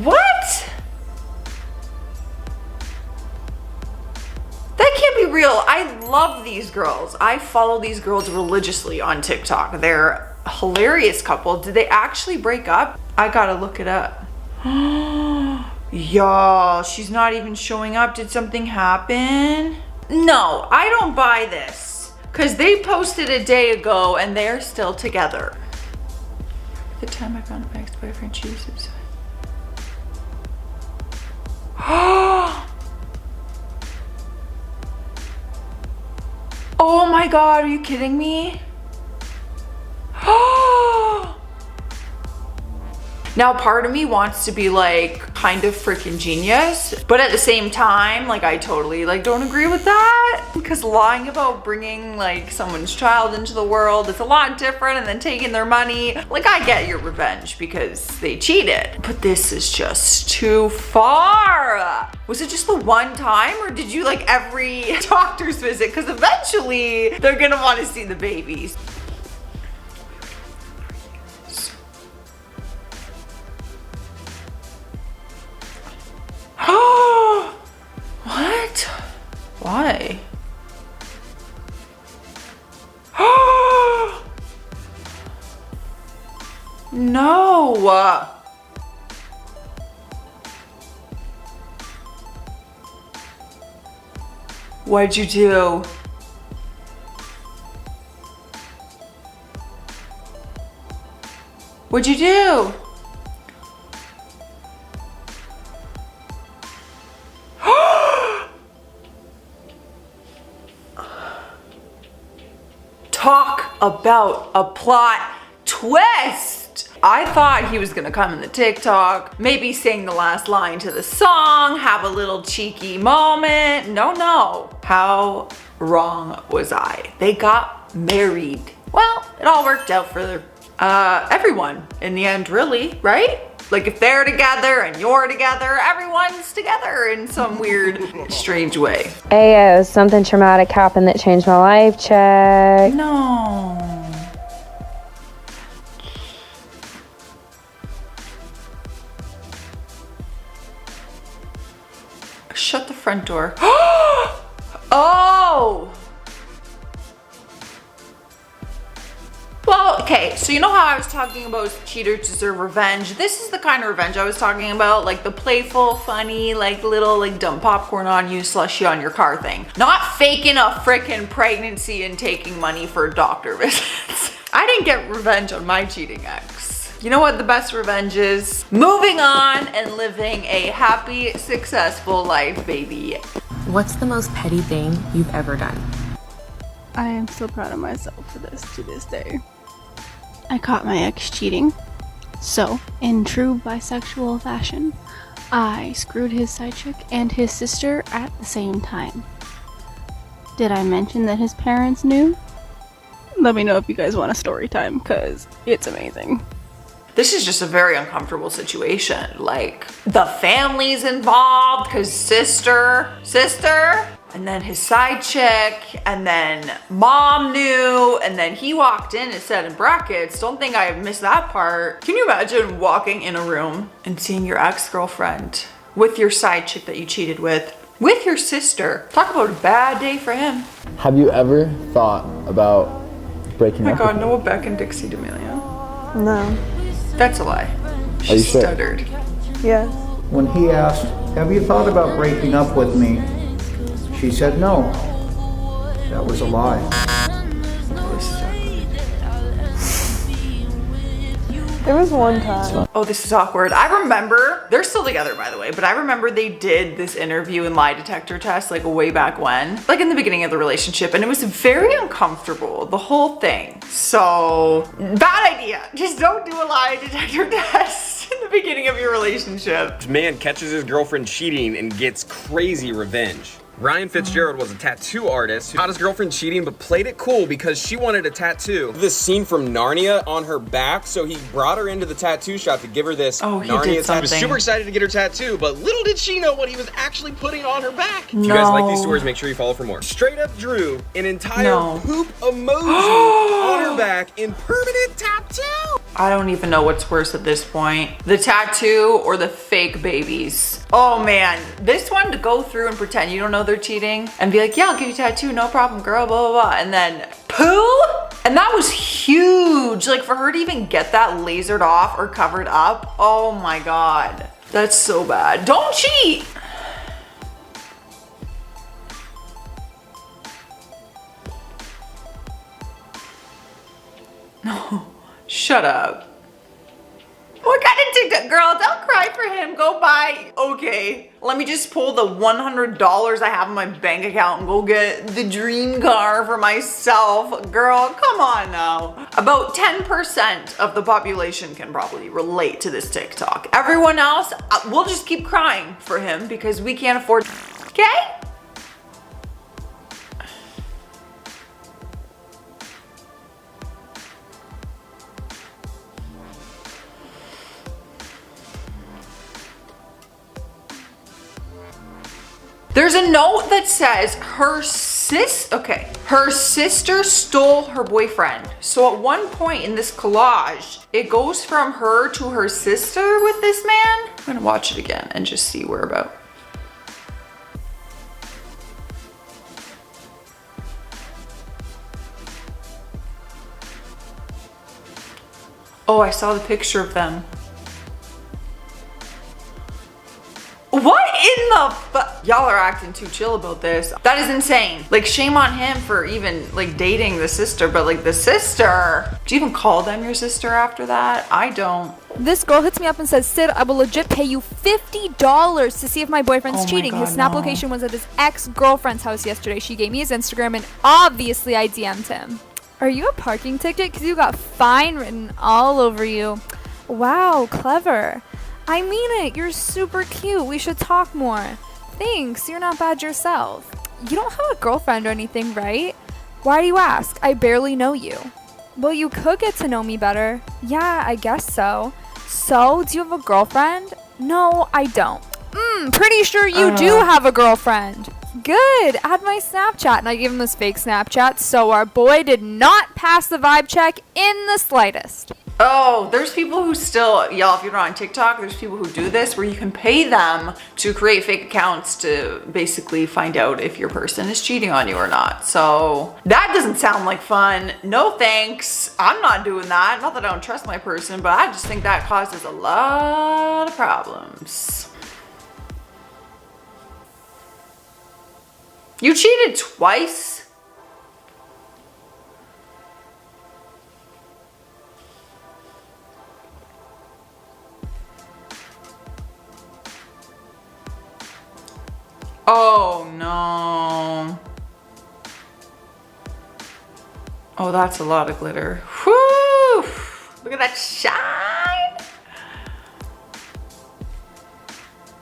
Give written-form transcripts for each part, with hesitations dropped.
What? That can't be real. I love these girls. I follow these girls religiously on TikTok. They're a hilarious couple. Did they actually break up? I gotta look it up. Y'all, she's not even showing up. Did something happen? No, I don't buy this. Because they posted a day ago and they're still together. The time I found my ex-boyfriend, she was suicide. Oh my God, are you kidding me? Now, part of me wants to be like kind of freaking genius, but at the same time, like I totally like don't agree with that, because lying about bringing like someone's child into the world is a lot different, and then taking their money. Like, I get your revenge because they cheated, but this is just too far. Was it just the one time, or did you like every doctor's visit? Because eventually they're gonna want to see the babies. What? Why? No. What'd you do? What'd you do? Talk about a plot twist. I thought he was gonna come in the TikTok, maybe sing the last line to the song, have a little cheeky moment. No. How wrong was I? They got married. Well, it all worked out for everyone in the end, really, right? Like, if they're together and you're together, everyone's together in some weird, strange way. Ayo, something traumatic happened that changed my life. Check. No. Shut the front door. Oh! Well, okay, so you know how I was talking about cheaters deserve revenge? This is the kind of revenge I was talking about, like the playful, funny, like little like dump popcorn on you, slushy on your car thing. Not faking a frickin' pregnancy and taking money for doctor visits. I didn't get revenge on my cheating ex. You know what the best revenge is? Moving on and living a happy, successful life, baby. What's the most petty thing you've ever done? I am so proud of myself for this to this day. I caught my ex cheating, so in true bisexual fashion, I screwed his side chick and his sister at the same time. Did I mention that his parents knew? Let me know if you guys want a story time, cause it's amazing. This is just a very uncomfortable situation. Like, the family's involved, cause sister, and then his side chick, and then mom knew, and then he walked in and said in brackets, don't think I missed that part. Can you imagine walking in a room and seeing your ex-girlfriend with your side chick that you cheated with your sister? Talk about a bad day for him. Have you ever thought about breaking up? Oh my God, Noah Beck and Dixie D'Amelio. No. That's a lie. Are She you sure? stuttered. Yes. When he asked, have you thought about breaking up with me? She said no. That was a lie. There was one time. Oh, this is awkward. I remember, they're still together by the way, but I remember they did this interview and lie detector test like way back when, like in the beginning of the relationship, and it was very uncomfortable, the whole thing. So, bad idea. Just don't do a lie detector test in the beginning of your relationship. This man catches his girlfriend cheating and gets crazy revenge. Ryan Fitzgerald was a tattoo artist who caught his girlfriend cheating but played it cool because she wanted a tattoo. This scene from Narnia on her back, so he brought her into the tattoo shop to give her this Narnia tattoo. He was super excited to get her tattoo, but little did she know what he was actually putting on her back. If you guys like these stories, make sure you follow for more. Straight up drew an entire poop emoji on her back in permanent tattoo. I don't even know what's worse at this point. The tattoo or the fake babies. Oh man, this one to go through and pretend you don't know they're cheating and be like, yeah, I'll give you a tattoo, no problem, girl, blah, blah, blah. And then poo? And that was huge. Like for her to even get that lasered off or covered up, oh my God. That's so bad. Don't cheat. No, shut up. What kind of ticket, girl? Don't cry for him. Go buy. Okay, let me just pull the $100 I have in my bank account and go get the dream car for myself. Girl, come on now. About 10% of the population can probably relate to this TikTok. Everyone else, we'll just keep crying for him because we can't afford. Okay? There's a note that says her sister stole her boyfriend. So at one point in this collage, it goes from her to her sister with this man. I'm gonna watch it again and just see where about. Oh, I saw the picture of them. What in the y'all are acting too chill about this. That is insane. Like shame on him for even like dating the sister, but like the sister, do you even call them your sister after that? I don't. This girl hits me up and says, Sid, I will legit pay you $50 to see if my boyfriend's cheating. God, his snap location was at his ex-girlfriend's house yesterday. She gave me his Instagram and obviously I DM'd him. Are you a parking ticket? Because you got fine written all over you. Wow, clever. I mean it, you're super cute. We should talk more. Thanks, you're not bad yourself. You don't have a girlfriend or anything, right? Why do you ask? I barely know you. Well, you could get to know me better. Yeah, I guess so. So, do you have a girlfriend? No, I don't. Pretty sure you do have a girlfriend. Good, add my Snapchat. And I gave him this fake Snapchat, so our boy did not pass the vibe check in the slightest. Oh, there's people who still, y'all, if you're not on TikTok, there's people who do this where you can pay them to create fake accounts to basically find out if your person is cheating on you or not. So that doesn't sound like fun. No thanks. I'm not doing that. Not that I don't trust my person, but I just think that causes a lot of problems. You cheated twice? Oh no. Oh, that's a lot of glitter. Whew! Look at that shine.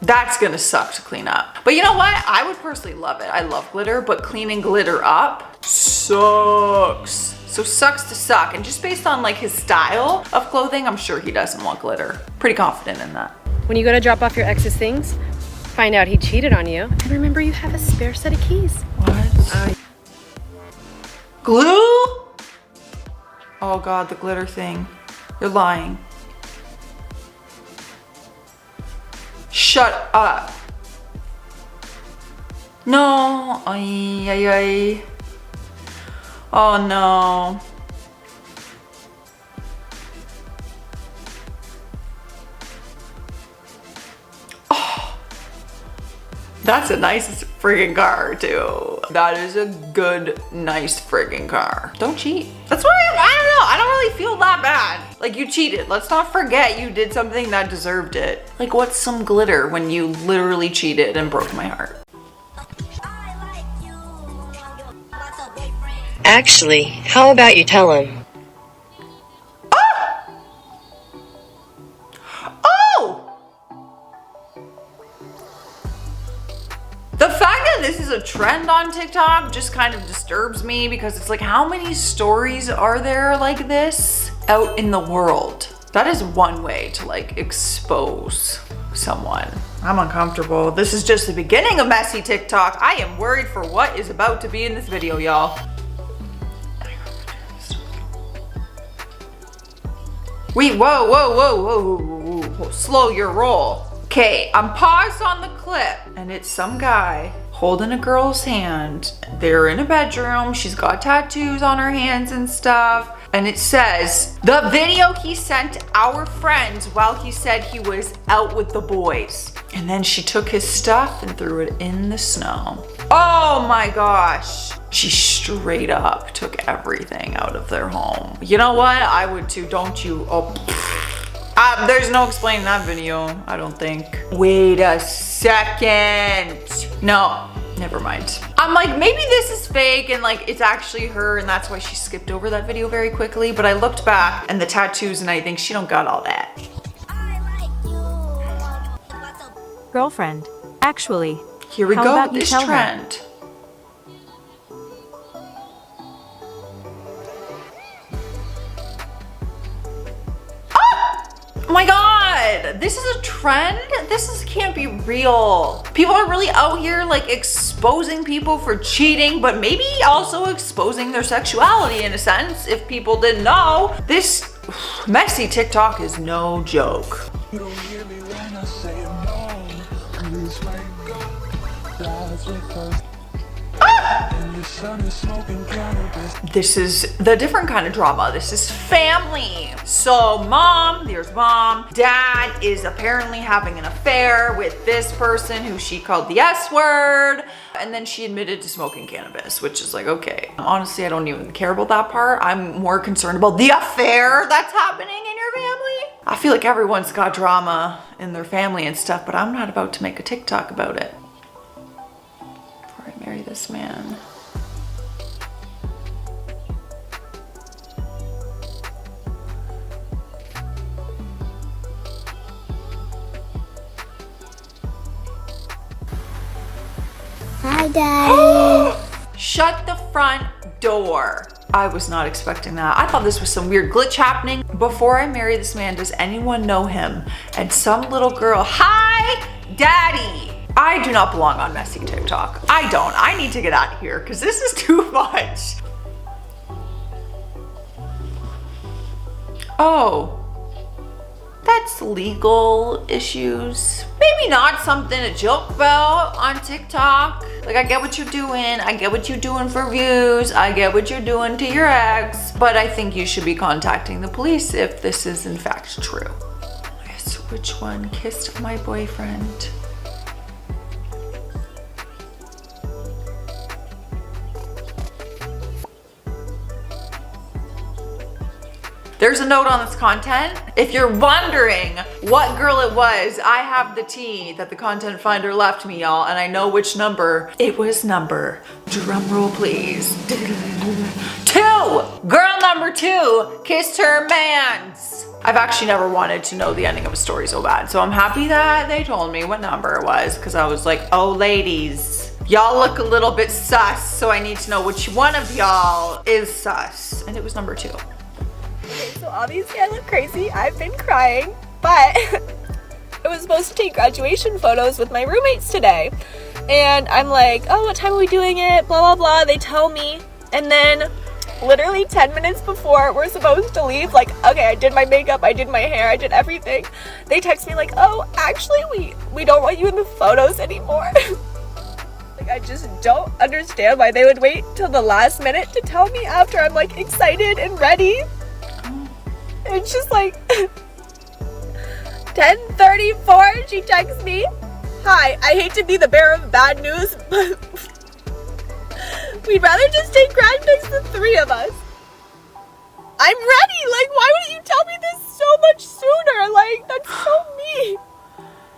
That's gonna suck to clean up. But you know what? I would personally love it. I love glitter, but cleaning glitter up sucks. So sucks to suck. And just based on like his style of clothing, I'm sure he doesn't want glitter. Pretty confident in that. When you go to drop off your ex's things, find out he cheated on you, and remember you have a spare set of keys. What? Glue? Oh God, the glitter thing. You're lying. Shut up. No. Ay, ay, ay. Oh no. That's a nice friggin' car too. That is a good, nice friggin' car. Don't cheat. That's why I don't know. I don't really feel that bad. Like you cheated. Let's not forget you did something that deserved it. Like what's some glitter when you literally cheated and broke my heart? Actually, how about you tell him? this is a trend on TikTok just kind of disturbs me because it's like, how many stories are there like this out in the world? That is one way to like expose someone. I'm uncomfortable. This is just the beginning of messy TikTok. I am worried for what is about to be in this video, y'all. Wait, whoa, whoa, whoa, whoa, whoa, whoa, slow your roll. Okay, I'm paused on the clip and it's some guy holding a girl's hand. They're in a bedroom. She's got tattoos on her hands and stuff. And it says, the video he sent our friends while he said he was out with the boys. And then she took his stuff and threw it in the snow. Oh my gosh. She straight up took everything out of their home. You know what? I would too, don't you? Oh, there's no explaining that video, I don't think. Wait a second. No, never mind. I'm like, maybe this is fake and like it's actually her and that's why she skipped over that video very quickly. But I looked back and the tattoos and I think she don't got all that. Girlfriend, actually. Here we go with this trend. Oh my God, this is a trend? Can't be real. People are really out here like exposing people for cheating, but maybe also exposing their sexuality in a sense, if people didn't know. This messy TikTok is no joke. You don't hear me when I say no. Please wake up. This is the different kind of drama. This is family. So there's mom. Dad is apparently having an affair with this person who she called the S word. And then she admitted to smoking cannabis, which is like, okay. Honestly, I don't even care about that part. I'm more concerned about the affair that's happening in your family. I feel like everyone's got drama in their family and stuff, but I'm not about to make a TikTok about it. Before I marry this man. Hi, Daddy. Shut the front door. I was not expecting that. I thought this was some weird glitch happening. Before I marry this man, does anyone know him? And some little girl, hi, Daddy. I do not belong on messy TikTok. I don't. I need to get out of here because this is too much. Oh. That's legal issues. Maybe not something to joke about on TikTok. Like, I get what you're doing. I get what you're doing for views. I get what you're doing to your ex. But I think you should be contacting the police if this is in fact true. Guess which one kissed my boyfriend? There's a note on this content. If you're wondering what girl it was, I have the tea that the content finder left me, y'all, and I know which number. It was number, drum roll please, 2. Girl number 2 kissed her mans. I've actually never wanted to know the ending of a story so bad, so I'm happy that they told me what number it was, because I was like, oh ladies, y'all look a little bit sus, so I need to know which one of y'all is sus, and it was number 2. Okay, so obviously I look crazy. I've been crying, but I was supposed to take graduation photos with my roommates today. And I'm like, oh, what time are we doing it? Blah, blah, blah. They tell me. And then literally 10 minutes before we're supposed to leave, like, okay, I did my makeup, I did my hair, I did everything. They text me like, oh, actually, we don't want you in the photos anymore. Like, I just don't understand why they would wait till the last minute to tell me after I'm like excited and ready. It's just like 10:34, she texts me, hi, I hate to be the bearer of bad news, but we'd rather just take grad pics, the 3 of us. I'm ready, like, why wouldn't you tell me this so much sooner? Like, that's so mean.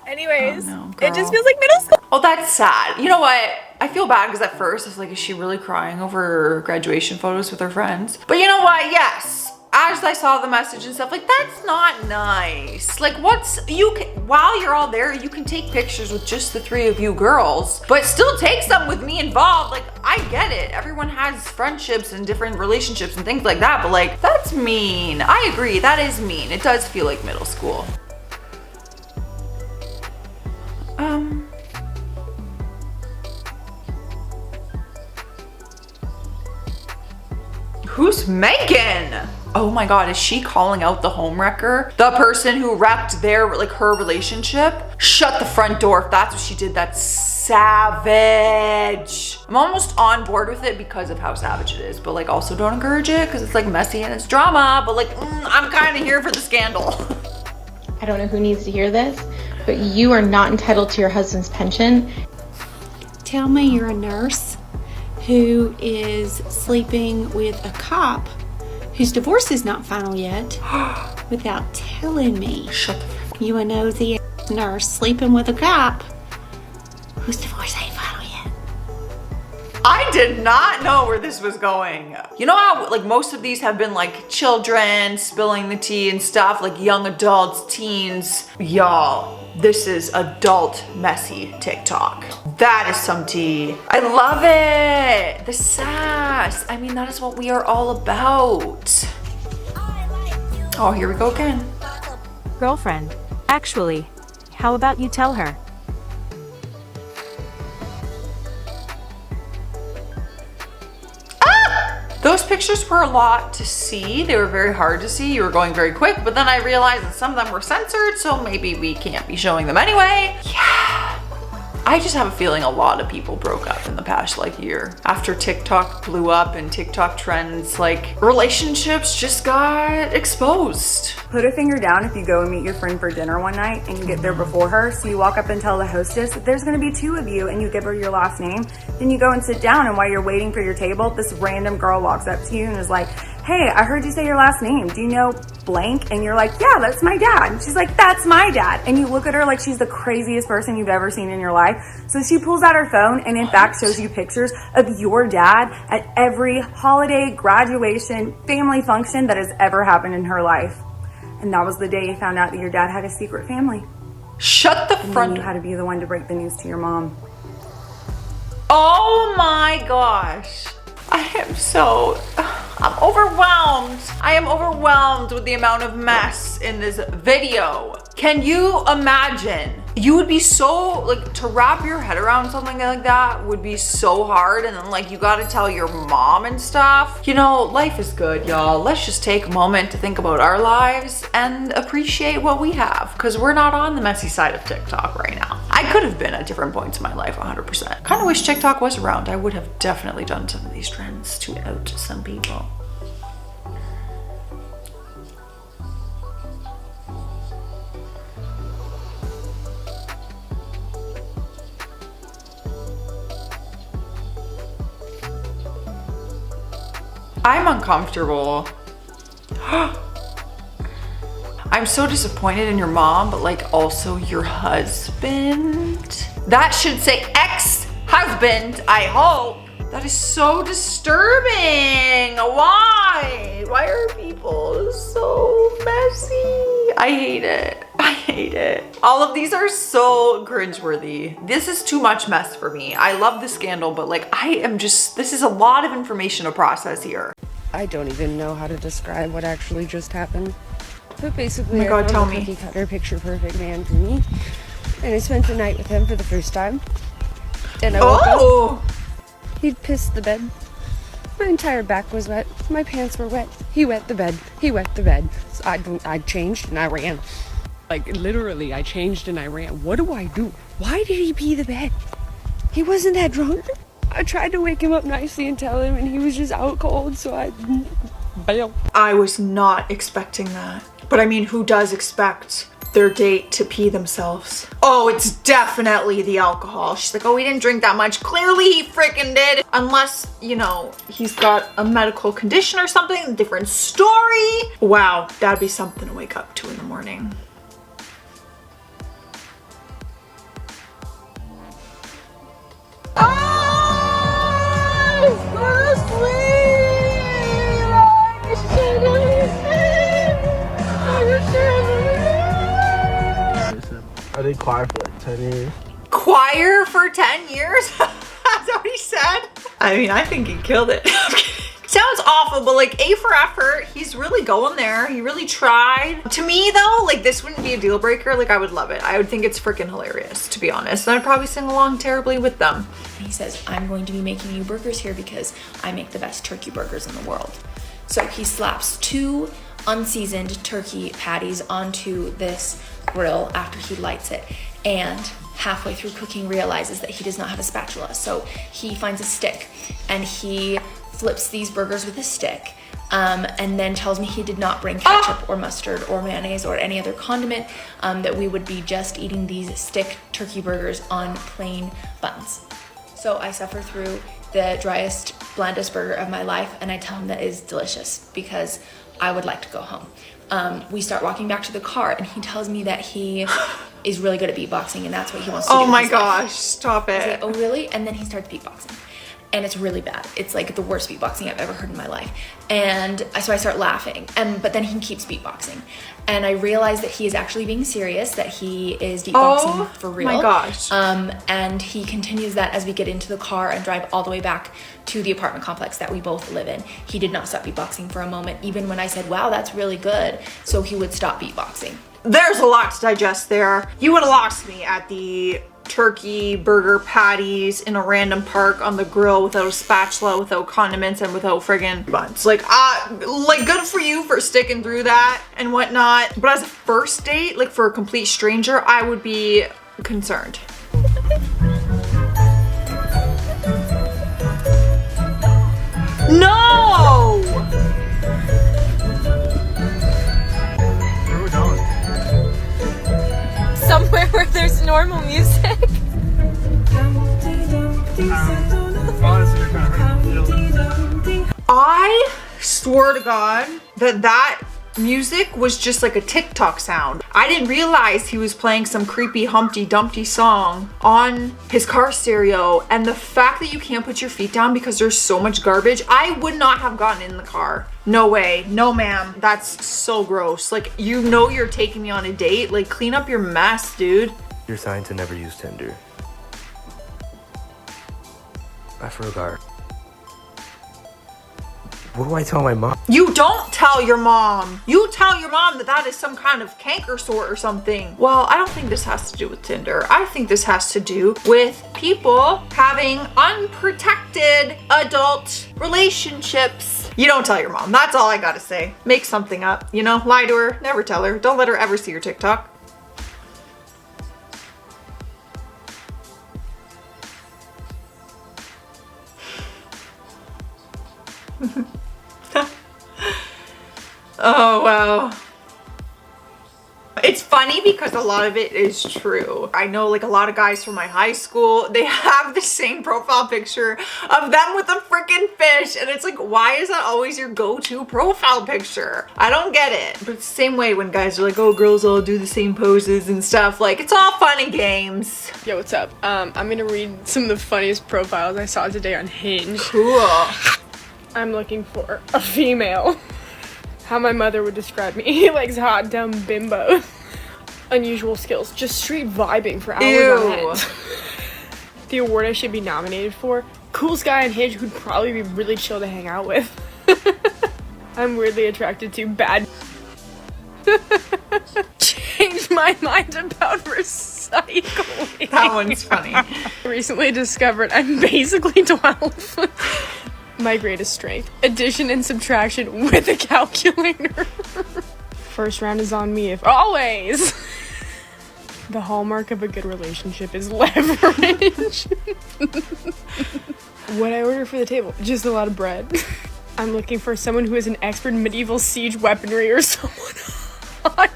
Anyways, it just feels like middle school. Oh, that's sad. You know what? I feel bad because at first I was like, is she really crying over graduation photos with her friends? But you know what? Yes. as I saw the message and stuff, like, that's not nice. Like, while you're all there, you can take pictures with just the three of you girls, but still take some with me involved. Like, I get it. Everyone has friendships and different relationships and things like that, but like, that's mean. I agree, that is mean. It does feel like middle school. Who's Megan? Oh my God, is she calling out the homewrecker? The person who wrecked their, like, her relationship? Shut the front door if that's what she did. That's savage. I'm almost on board with it because of how savage it is, but like, also don't encourage it because it's like messy and it's drama, but like, I'm kind of here for the scandal. I don't know who needs to hear this, but you are not entitled to your husband's pension. Tell me you're a nurse who is sleeping with a cop whose divorce is not final yet without telling me. Shut the fuck up. You a nosy nurse sleeping with a cop whose divorce ain't final yet. I did not know where this was going. You know how like most of these have been like children spilling the tea and stuff, like young adults, teens. Y'all, this is adult messy TikTok. That is some tea. I love it. The sass. I mean, that is what we are all about. Oh, here we go again. Girlfriend. Actually, how about you tell her? Those pictures were a lot to see. They were very hard to see. You were going very quick, but then I realized that some of them were censored, so maybe we can't be showing them anyway. Yeah. I just have a feeling a lot of people broke up in the past like year. After TikTok blew up and TikTok trends, like relationships just got exposed. Put a finger down if you go and meet your friend for dinner one night and you get there before her. So you walk up and tell the hostess that there's gonna be two of you and you give her your last name. Then you go and sit down, and while you're waiting for your table, this random girl walks up to you and is like, hey, I heard you say your last name. Do you know blank? And you're like, yeah, that's my dad. And she's like, that's my dad. And you look at her like she's the craziest person you've ever seen in your life. So she pulls out her phone and in fact shows you pictures of your dad at every holiday, graduation, family function that has ever happened in her life. And that was the day you found out that your dad had a secret family. Shut the front door. You had to be the one to break the news to your mom. Oh my gosh. I'm overwhelmed. I am overwhelmed with the amount of mess in this video. Can you imagine? You would be so, like, to wrap your head around something like that would be so hard, and then like you gotta tell your mom and stuff. You know, life is good, y'all. Let's just take a moment to think about our lives and appreciate what we have, because we're not on the messy side of TikTok right now. I could have been at different points in my life 100%. Kind of wish TikTok was around. I would have definitely done some of these trends to out some people. I'm uncomfortable. I'm so disappointed in your mom, but like also your husband. That should say ex-husband, I hope. That is so disturbing. Why? Why are people so messy? I hate it. I hate it. All of these are so cringeworthy. This is too much mess for me. I love the scandal, but like this is a lot of information to process here. I don't even know how to describe what actually just happened. But basically, oh my God, I found a cookie cutter, picture perfect man for me. And I spent the night with him for the first time. And I woke up. He'd pissed the bed. My entire back was wet. My pants were wet. He wet the bed. He wet the bed. So I changed and I ran. Like, literally, I changed and I ran. What do I do? Why did he pee the bed? He wasn't that drunk. I tried to wake him up nicely and tell him, and he was just out cold, so I bailed. I was not expecting that. But I mean, who does expect their date to pee themselves? Oh, it's definitely the alcohol. She's like, oh, we didn't drink that much. Clearly he freaking did. Unless, you know, he's got a medical condition or something, different story. Wow, that'd be something to wake up to in the morning. Go to sleep! I did choir for like 10 years. Choir for 10 years? That's what he said? I mean, I think he killed it. Sounds awful, but like A for effort. He's really going there. He really tried. To me though, like this wouldn't be a deal breaker. Like I would love it. I would think it's freaking hilarious, to be honest. And I'd probably sing along terribly with them. He says, I'm going to be making you burgers here because I make the best turkey burgers in the world. So he slaps 2 unseasoned turkey patties onto this grill after he lights it. And halfway through cooking realizes that he does not have a spatula. So he finds a stick and he flips these burgers with a stick, and then tells me he did not bring ketchup or mustard or mayonnaise or any other condiment, that we would be just eating these stick turkey burgers on plain buns. So I suffer through the driest, blandest burger of my life, and I tell him that it is delicious because I would like to go home. We start walking back to the car, and he tells me that he is really good at beatboxing, and that's what he wants to do. Oh my gosh, stop it. I say, oh really? And then he starts beatboxing. And it's really bad. It's like the worst beatboxing I've ever heard in my life. And so I start laughing, but then he keeps beatboxing. And I realize that he is actually being serious, that he is beatboxing for real. Oh my gosh. And he continues that as we get into the car and drive all the way back to the apartment complex that we both live in. He did not stop beatboxing for a moment, even when I said, wow, that's really good. So he would stop beatboxing. There's a lot to digest there. You would have lost me at the turkey burger patties in a random park on the grill without a spatula, without condiments, and without friggin' buns. Like good for you for sticking through that and whatnot. But as a first date, like for a complete stranger, I would be concerned. No! Where are we going? Somewhere where there's normal music. I swear to God that music was just like a TikTok sound. I didn't realize he was playing some creepy Humpty Dumpty song on his car stereo, and the fact that you can't put your feet down because there's so much garbage, I would not have gotten in the car. No way. No ma'am. That's so gross. Like, you know you're taking me on a date. Like, clean up your mess, dude. You're signed to never use Tinder. I forgot. What do I tell my mom? You don't tell your mom. You tell your mom that that is some kind of canker sore or something. Well, I don't think this has to do with Tinder. I think this has to do with people having unprotected adult relationships. You don't tell your mom. That's all I gotta say. Make something up, you know? Lie to her. Never tell her. Don't let her ever see your TikTok. Oh, wow. It's funny because a lot of it is true. I know like a lot of guys from my high school, they have the same profile picture of them with a freaking fish. And it's like, why is that always your go-to profile picture? I don't get it. But it's the same way when guys are like, oh, girls all do the same poses and stuff. Like, it's all fun and games. Yo, what's up? I'm gonna read some of the funniest profiles I saw today on Hinge. Cool. I'm looking for a female. How my mother would describe me. He likes hot, dumb bimbo. Unusual skills. Just street vibing for hours on end. The award I should be nominated for. Coolest guy on Hinge who'd probably be really chill to hang out with. I'm weirdly attracted to bad. Changed my mind about recycling. That one's funny. Recently discovered I'm basically 12. My greatest strength. Addition and subtraction with a calculator. First round is on me if always. The hallmark of a good relationship is leverage. What I order for the table? Just a lot of bread. I'm looking for someone who is an expert in medieval siege weaponry or someone hot.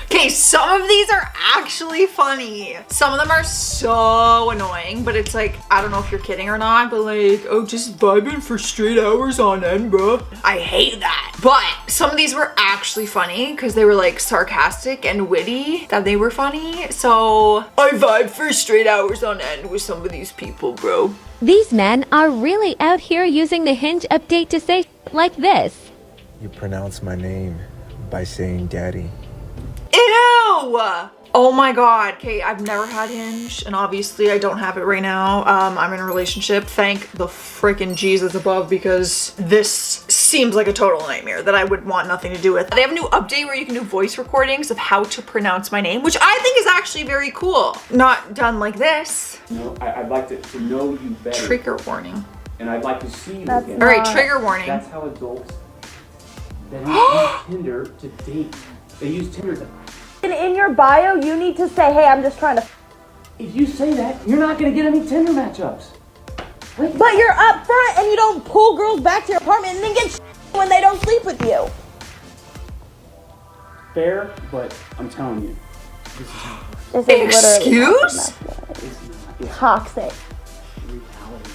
Okay, some of these are actually funny. Some of them are so annoying, but it's like, I don't know if you're kidding or not, but like, oh, just vibing for straight hours on end, bro. I hate that. But some of these were actually funny because they were like sarcastic and witty, that they were funny. So I vibe for straight hours on end with some of these people, bro. These men are really out here using the Hinge update to say like this. You pronounce my name by saying daddy. Ew! Oh my God, okay, I've never had Hinge, and obviously I don't have it right now. I'm in a relationship, thank the freaking Jesus above, because this seems like a total nightmare that I would want nothing to do with. They have a new update where you can do voice recordings of how to pronounce my name, which I think is actually very cool. Not done like this. No, I'd like to know you better. Trigger warning. And I'd like to see you That's again. all right, trigger warning. That's how adults, they use Tinder to date. They use Tinder to... In your bio, you need to say, hey, I'm just trying to... If you say that, you're not going to get any Tinder matchups. But you're up front and you don't pull girls back to your apartment and then get when they don't sleep with you. Fair, but I'm telling you, this is how it works. This is Excuse? literally toxic. Reality.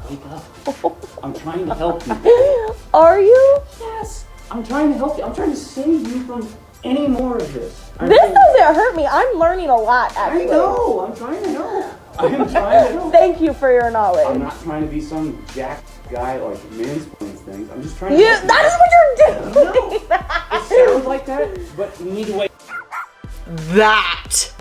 Wake up. I'm trying to help you. Are you? Yes. I'm trying to help you. I'm trying to save you from any more of this. This doesn't hurt me. I'm learning a lot, actually. I know. I'm trying to help. I'm trying to help. Thank you for your knowledge. I'm not trying to be some jack guy like mansplains things. I'm just trying to Yeah, that is what you're doing. No. It sounds like that, but you need to wait.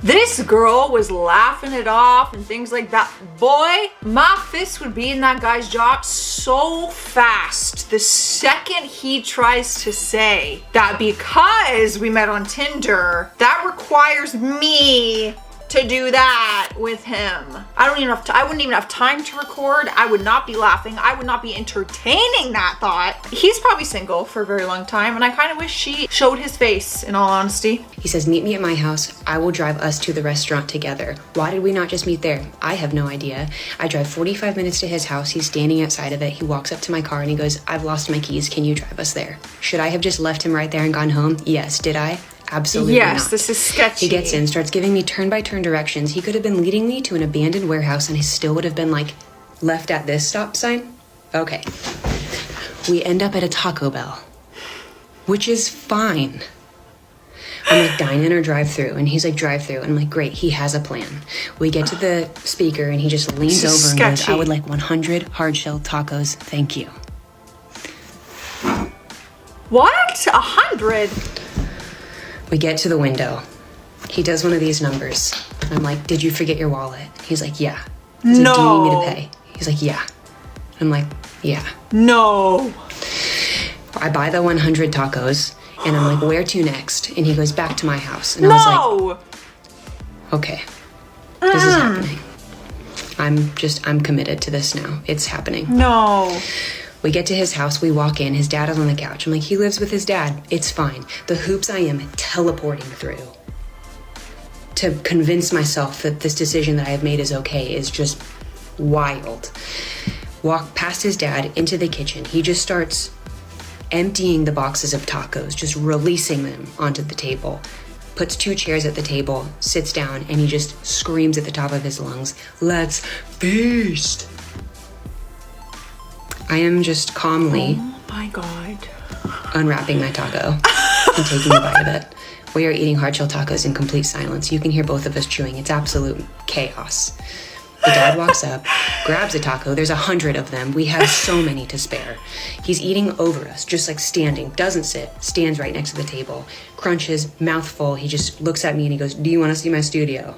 This girl was laughing it off and things like that. Boy, my fist would be in that guy's jaw so fast the second he tries to say that because we met on Tinder, that requires me to do that with him. I wouldn't even have time to record. I would not be laughing. I would not be entertaining that thought. He's probably single for a very long time, and I kind of wish she showed his face, in all honesty. He says, meet me at my house. I will drive us to the restaurant together. Why did we not just meet there? I have no idea. I drive 45 minutes to his house. He's standing outside of it. He walks up to my car and he goes, I've lost my keys. Can you drive us there? Should I have just left him right there and gone home? Yes. Did I? Absolutely yes, not. This is sketchy. He gets in, starts giving me turn-by-turn directions. He could have been leading me to an abandoned warehouse and he still would have been like, left at this stop sign? Okay. We end up at a Taco Bell, which is fine. I'm like, dine in or drive through? And he's like, drive through. And I'm like, great, he has a plan. We get to the speaker and he just leans over and goes, I would like 100 hard-shell tacos, thank you. What? 100? We get to the window. He does one of these numbers. I'm like, did you forget your wallet? He's like, yeah. He's like, do you need me to pay? He's like, yeah. I'm like, yeah. No. I buy the 100 tacos and I'm like, where to next? And he goes, back to my house. And I was like, okay, this is happening. I'm committed to this now. It's happening. No. We get to his house, we walk in, his dad is on the couch. I'm like, he lives with his dad, it's fine. The hoops I am teleporting through to convince myself that this decision that I have made is okay is just wild. Walk past his dad into the kitchen. He just starts emptying the boxes of tacos, just releasing them onto the table. Puts 2 chairs at the table, sits down, and he just screams at the top of his lungs, let's feast. I am just calmly my God. Unwrapping my taco and taking a bite of it. We are eating hard-shell tacos in complete silence. You can hear both of us chewing. It's absolute chaos. The dad walks up, grabs a taco. There's 100 of them. We have so many to spare. He's eating over us, just like standing. Doesn't sit, stands right next to the table. Crunches, mouth full. He just looks at me and he goes, do you want to see my studio?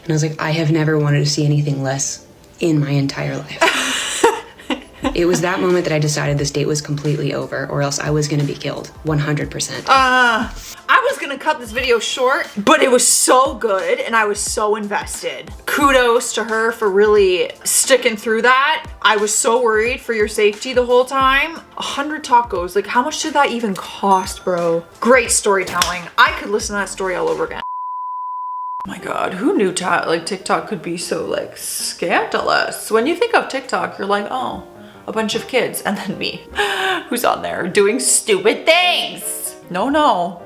And I was like, I have never wanted to see anything less in my entire life. It was that moment that I decided this date was completely over, or else I was gonna be killed, 100%. I was gonna cut this video short, but it was so good and I was so invested. Kudos to her for really sticking through that. I was so worried for your safety the whole time. 100 tacos, like how much did that even cost, bro? Great storytelling. I could listen to that story all over again. Oh my God, who knew TikTok could be so like scandalous? When you think of TikTok, you're like, oh, a bunch of kids, and then me, who's on there doing stupid things. No,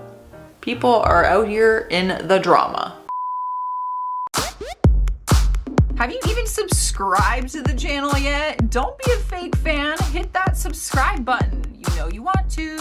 people are out here in the drama. Have you even subscribed to the channel yet? Don't be a fake fan, hit that subscribe button. You know you want to.